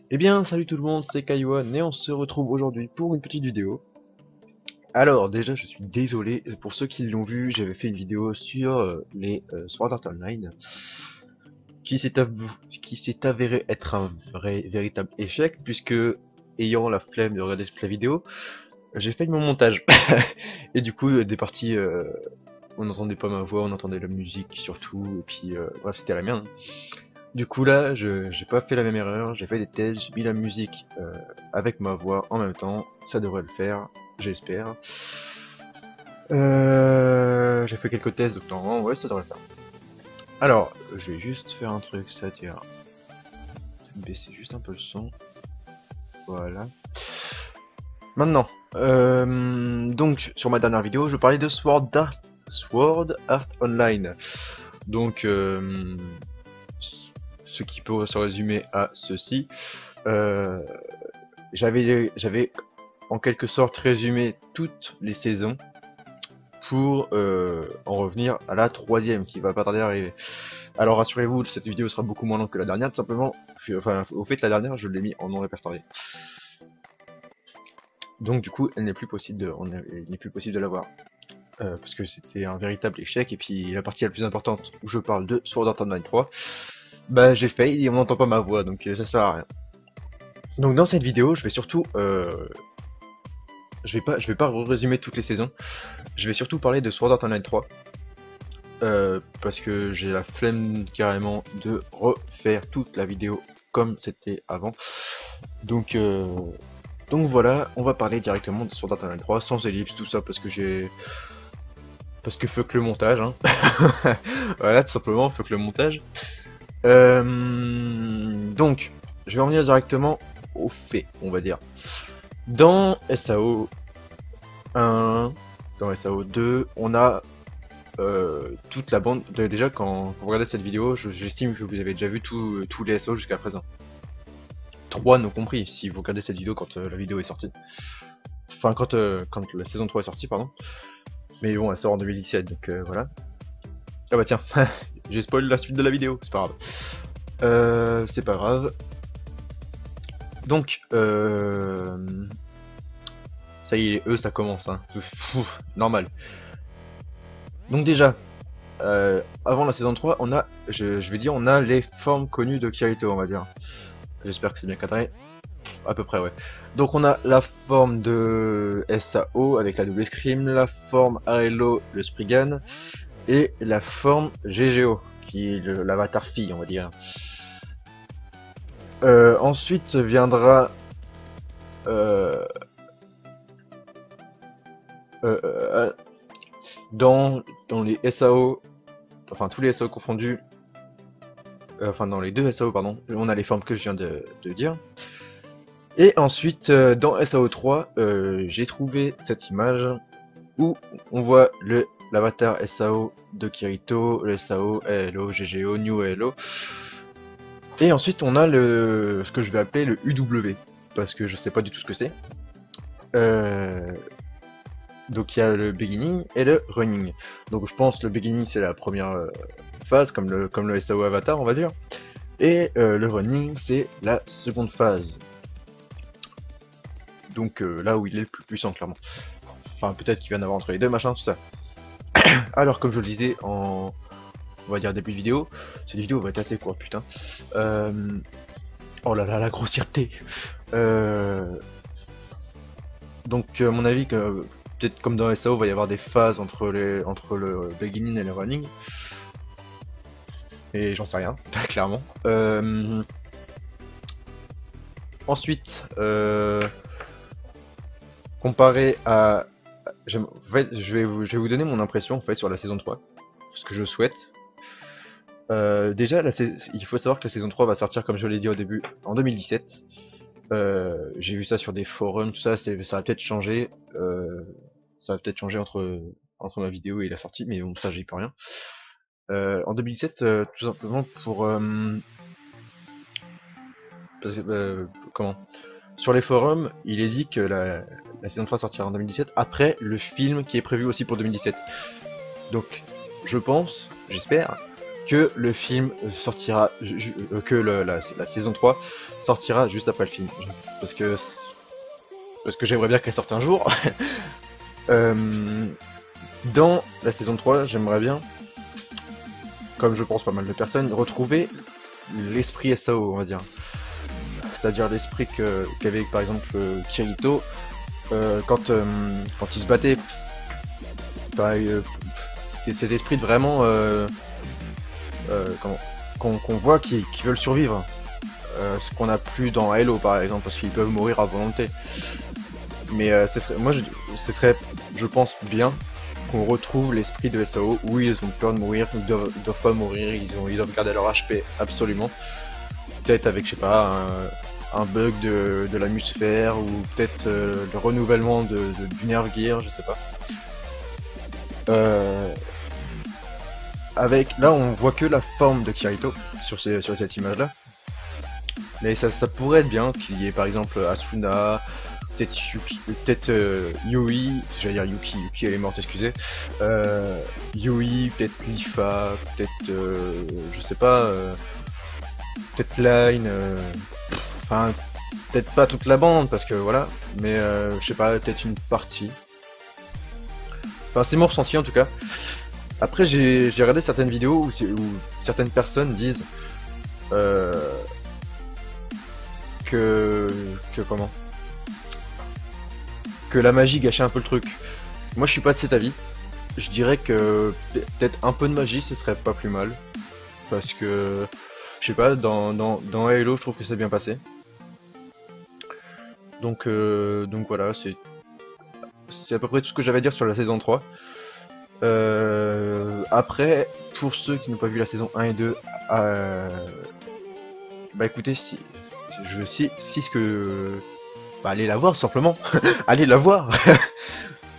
Eh bien, salut tout le monde, c'est Kaiwan et on se retrouve aujourd'hui pour une petite vidéo. Alors, déjà, je suis désolé, pour ceux qui l'ont vu, j'avais fait une vidéo sur les Sword Art Online qui s'est avéré être un véritable échec puisque, ayant la flemme de regarder toute la vidéo, j'ai fait mon montage. Et du coup, des parties, on n'entendait pas ma voix, on entendait la musique surtout, et puis, bref, c'était la mienne. Du coup là, j'ai pas fait la même erreur, j'ai fait des tests, j'ai mis la musique avec ma voix en même temps, ça devrait le faire, j'espère. J'ai fait quelques tests, donc normalement, ouais, ça devrait le faire. Alors, je vais juste faire un truc, c'est-à-dire baisser juste un peu le son, voilà. Maintenant, donc sur ma dernière vidéo, je parlais de Sword Art Online. Donc, ce qui peut se résumer à ceci. Euh, j'avais en quelque sorte résumé toutes les saisons pour en revenir à la troisième qui va pas tarder à arriver. Alors rassurez-vous, cette vidéo sera beaucoup moins longue que la dernière, tout simplement. Enfin, au fait, la dernière, je l'ai mis en non répertorié. Donc du coup, elle n'est plus possible il n'est plus possible de la voir. Parce que c'était un véritable échec, et puis la partie la plus importante où je parle de Sword Art Online 3, bah j'ai failli et on n'entend pas ma voix, donc ça sert à rien. Donc dans cette vidéo, je vais surtout je vais pas résumer toutes les saisons. Je vais surtout parler de Sword Art Online 3. Parce que j'ai la flemme carrément de refaire toute la vidéo comme c'était avant. Donc, donc voilà, on va parler directement de Sword Art Online 3 sans ellipse, tout ça parce que parce que fuck le montage, hein. Voilà, tout simplement, fuck le montage. Donc, je vais en venir directement au fait, on va dire. Dans SAO 1, dans SAO 2, on a toute la bande. Déjà, quand vous regardez cette vidéo, j'estime que vous avez déjà vu tous les SAO jusqu'à présent. 3 non compris, si vous regardez cette vidéo quand la vidéo est sortie. Enfin, quand la saison 3 est sortie, pardon. Mais bon, elle sort en 2017, donc voilà. Ah bah tiens, j'ai spoil la suite de la vidéo, c'est pas grave. C'est pas grave. Donc, ça y est, eux, ça commence, hein. Normal. Donc déjà, avant la saison 3, on a, je vais dire, on a les formes connues de Kirito, on va dire. J'espère que c'est bien cadré. À peu près, ouais. Donc on a la forme de SAO avec la double escrime, la forme Arello, le Spriggan, et la forme GGO, qui est l'avatar fille, on va dire. Ensuite viendra euh, euh, dans les SAO, enfin tous les SAO confondus, enfin dans les deux SAO pardon, on a les formes que je viens de dire. Et ensuite dans SAO 3, j'ai trouvé cette image où on voit l'avatar SAO de Kirito, le SAO LO, GGO, New LO. Et ensuite on a ce que je vais appeler le UW, parce que je sais pas du tout ce que c'est. Euh, donc il y a le beginning et le running. Donc je pense le beginning c'est la première phase, comme le SAO avatar on va dire. Et le running c'est la seconde phase. Donc là où il est le plus puissant clairement. Enfin peut-être qu'il va y en avoir entre les deux, machin, tout ça. Alors comme je le disais en, on va dire début de vidéo, cette vidéo va être assez courte putain. Oh là là la grossièreté. Donc à mon avis que peut-être comme dans SAO il va y avoir des phases entre le beginning et le running. Et j'en sais rien, clairement. Ensuite, comparé à... En fait, je vais vous donner mon impression en fait sur la saison 3, ce que je souhaite. Déjà, il faut savoir que la saison 3 va sortir, comme je l'ai dit au début, en 2017. J'ai vu ça sur des forums, tout ça, ça va peut-être changer. Ça va peut-être changer entre ma vidéo et la sortie, mais bon, ça j'y peux rien. En 2017, tout simplement pour... comment sur les forums, il est dit que la saison 3 sortira en 2017 après le film qui est prévu aussi pour 2017. Donc, je pense, j'espère, que le film sortira, que la saison 3 sortira juste après le film. Parce que j'aimerais bien qu'elle sorte un jour. Dans la saison 3, j'aimerais bien, comme je pense pas mal de personnes, retrouver l'esprit SAO, on va dire. C'est-à-dire l'esprit qu'avait par exemple Kirito quand il se battait. Bah, c'était cet esprit de vraiment qu'on voit qui veulent survivre. Ce qu'on a plus dans Halo par exemple, parce qu'ils peuvent mourir à volonté. Mais ce serait, je pense, bien qu'on retrouve l'esprit de SAO où ils ont peur de mourir, ils doivent pas mourir, ils doivent garder leur HP absolument. Peut-être avec, je sais pas, un bug de l'atmosphère ou peut-être le renouvellement du Nerve Gear, je sais pas. Là, on voit que la forme de Kirito sur cette image-là. Mais ça pourrait être bien qu'il y ait par exemple Asuna, peut-être Yuki, peut-être Yui, j'allais dire Yuki elle est morte, excusez. Yui, peut-être Lifa, peut-être je sais pas, peut-être Line, enfin peut-être pas toute la bande parce que voilà, mais je sais pas, peut-être une partie. Enfin c'est mon ressenti en tout cas. Après j'ai regardé certaines vidéos où certaines personnes disent que comment, que la magie gâchait un peu le truc. Moi je suis pas de cet avis. Je dirais que peut-être un peu de magie ce serait pas plus mal. Parce que je sais pas, dans Halo je trouve que c'est bien passé. Donc voilà, c'est à peu près tout ce que j'avais à dire sur la saison 3. Après, pour ceux qui n'ont pas vu la saison 1 et 2, bah écoutez, si ce que... Bah allez la voir tout simplement. Allez la voir.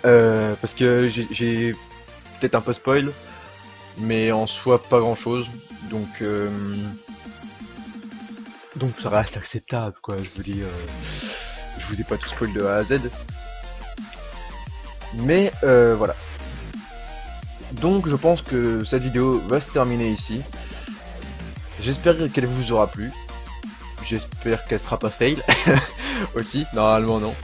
Parce que j'ai peut-être un peu spoil, mais en soi pas grand chose. Donc ça reste acceptable quoi, je vous dis. Je vous ai pas tout spoil de A à Z. Mais voilà. Donc je pense que cette vidéo va se terminer ici. J'espère qu'elle vous aura plu. J'espère qu'elle sera pas fail. Aussi, normalement non.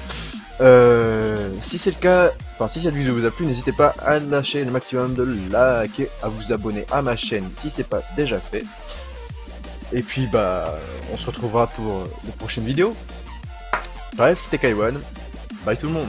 Si c'est le cas, enfin si cette vidéo vous a plu, n'hésitez pas à lâcher le maximum de likes et à vous abonner à ma chaîne si c'est pas déjà fait. Et puis bah on se retrouvera pour de prochaines vidéos. Bref, c'était Kaiwan. Bye tout le monde.